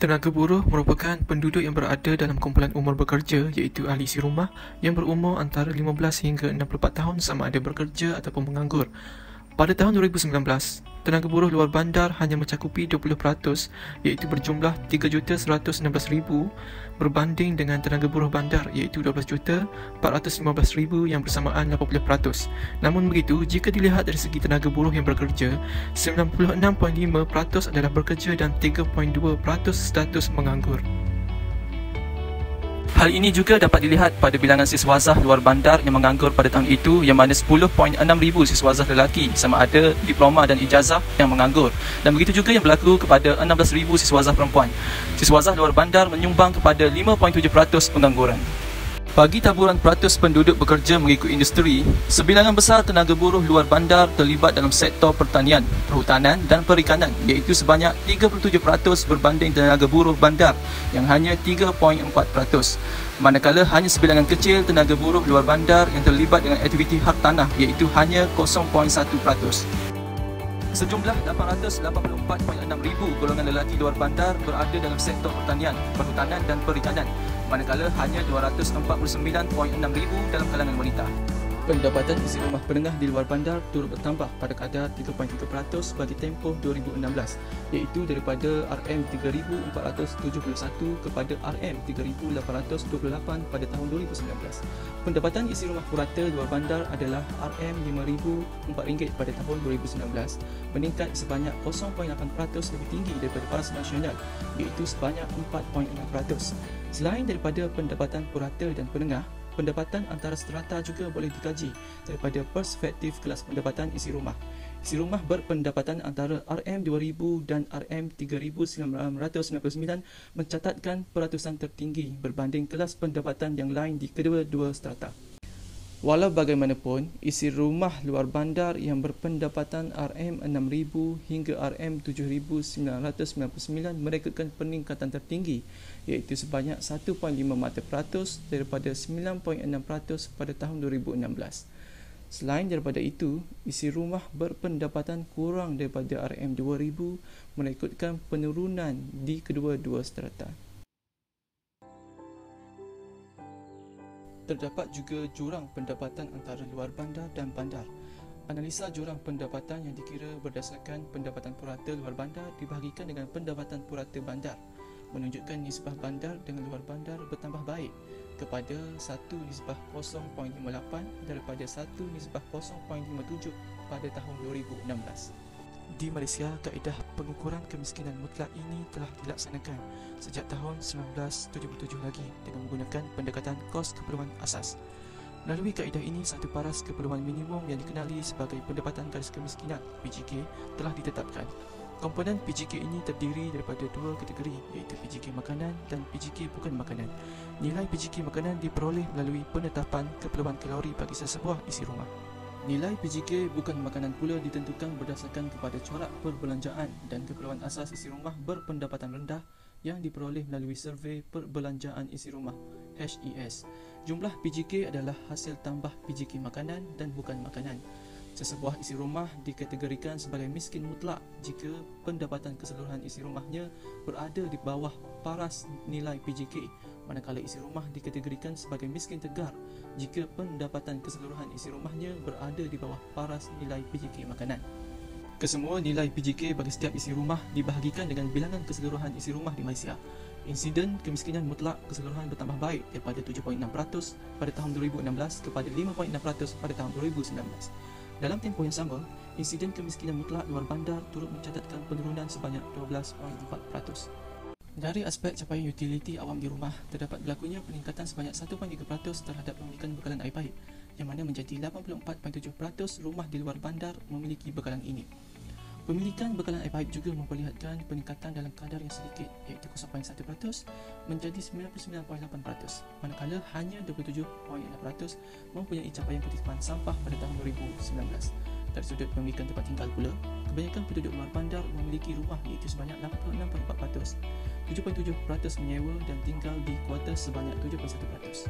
Tenaga buruh merupakan penduduk yang berada dalam kumpulan umur bekerja iaitu ahli isi rumah yang berumur antara 15 hingga 64 tahun sama ada bekerja ataupun menganggur. Pada tahun 2019, tenaga buruh luar bandar hanya mencakupi 20% iaitu berjumlah 3,116,000 berbanding dengan tenaga buruh bandar iaitu 12,415,000 yang bersamaan 80%. Namun begitu, jika dilihat dari segi tenaga buruh yang bekerja, 96.5% adalah bekerja dan 3.2% status menganggur. Hal ini juga dapat dilihat pada bilangan siswazah luar bandar yang menganggur pada tahun itu, yang mana 10.6 ribu siswazah lelaki sama ada diploma dan ijazah yang menganggur, dan begitu juga yang berlaku kepada 16,000 siswazah perempuan. Siswazah luar bandar menyumbang kepada 5.7% pengangguran. Bagi taburan peratus penduduk bekerja mengikut industri, sebilangan besar tenaga buruh luar bandar terlibat dalam sektor pertanian, perhutanan dan perikanan iaitu sebanyak 37% berbanding tenaga buruh bandar yang hanya 3.4%. Manakala hanya sebilangan kecil tenaga buruh luar bandar yang terlibat dengan aktiviti hak tanah iaitu hanya 0.1%. Sejumlah 884.6 ribu golongan lelaki luar bandar berada dalam sektor pertanian, perhutanan dan perikanan, manakala hanya 249.6 ribu dalam kalangan wanita. Pendapatan isi rumah penengah di luar bandar turut bertambah pada kadar 3.3% bagi tempoh 2016 iaitu daripada RM3,471 kepada RM3,828 pada tahun 2019. Pendapatan isi rumah purata luar bandar adalah RM5,004 pada tahun 2019, meningkat sebanyak 0.8% lebih tinggi daripada paras nasional iaitu sebanyak 4.6%. Selain daripada pendapatan purata dan penengah, pendapatan antara strata juga boleh dikaji daripada perspektif kelas pendapatan isi rumah. Isi rumah berpendapatan antara RM2,000 dan RM3,999 mencatatkan peratusan tertinggi berbanding kelas pendapatan yang lain di kedua-dua strata. Walau bagaimanapun, isi rumah luar bandar yang berpendapatan RM6,000 hingga RM7,999 merekodkan peningkatan tertinggi iaitu sebanyak 1.5% daripada 9.6% pada tahun 2016. Selain daripada itu, isi rumah berpendapatan kurang daripada RM2,000 merekodkan penurunan di kedua-dua strata. Terdapat juga jurang pendapatan antara luar bandar dan bandar. Analisa jurang pendapatan yang dikira berdasarkan pendapatan purata luar bandar dibahagikan dengan pendapatan purata bandar, menunjukkan nisbah bandar dengan luar bandar bertambah baik kepada 1:0.58 daripada 1:0.57 pada tahun 2016. Di Malaysia, kaedah pengukuran kemiskinan mutlak ini telah dilaksanakan sejak tahun 1977 lagi dengan menggunakan pendekatan kos keperluan asas. Melalui kaedah ini, satu paras keperluan minimum yang dikenali sebagai pendapatan garis kemiskinan (PGK) telah ditetapkan. Komponen PGK ini terdiri daripada dua kategori iaitu PGK makanan dan PGK bukan makanan. Nilai PGK makanan diperoleh melalui penetapan keperluan kalori bagi sesebuah isi rumah. Nilai PGK bukan makanan pula ditentukan berdasarkan kepada corak perbelanjaan dan keperluan asas isi rumah berpendapatan rendah yang diperoleh melalui survei perbelanjaan isi rumah HES. Jumlah PGK adalah hasil tambah PGK makanan dan bukan makanan. Sesebuah isi rumah dikategorikan sebagai miskin mutlak jika pendapatan keseluruhan isi rumahnya berada di bawah paras nilai PGK, manakala isi rumah dikategorikan sebagai miskin tegar jika pendapatan keseluruhan isi rumahnya berada di bawah paras nilai PGK makanan. Kesemua nilai PGK bagi setiap isi rumah dibahagikan dengan bilangan keseluruhan isi rumah di Malaysia. Insiden kemiskinan mutlak keseluruhan bertambah baik daripada 7.6% pada tahun 2016 kepada 5.6% pada tahun 2019. Dalam tempoh yang sama, insiden kemiskinan mutlak luar bandar turut mencatatkan penurunan sebanyak 12.4%. Dari aspek capaian utiliti awam di rumah, terdapat berlakunya peningkatan sebanyak 1.3% terhadap pemilikan bekalan air baik, yang mana menjadi 84.7% rumah di luar bandar memiliki bekalan ini. Pemilikan bekalan air baik juga memperlihatkan peningkatan dalam kadar yang sedikit iaitu 0.1% menjadi 99.8%, manakala hanya 27.6% mempunyai capaian ketitipan sampah pada tahun 2019. Dari sudut pemilikan tempat tinggal pula, kebanyakan penduduk luar bandar memiliki rumah iaitu sebanyak 86.4%, 7.7% menyewa dan tinggal di kuarter sebanyak 7.1%.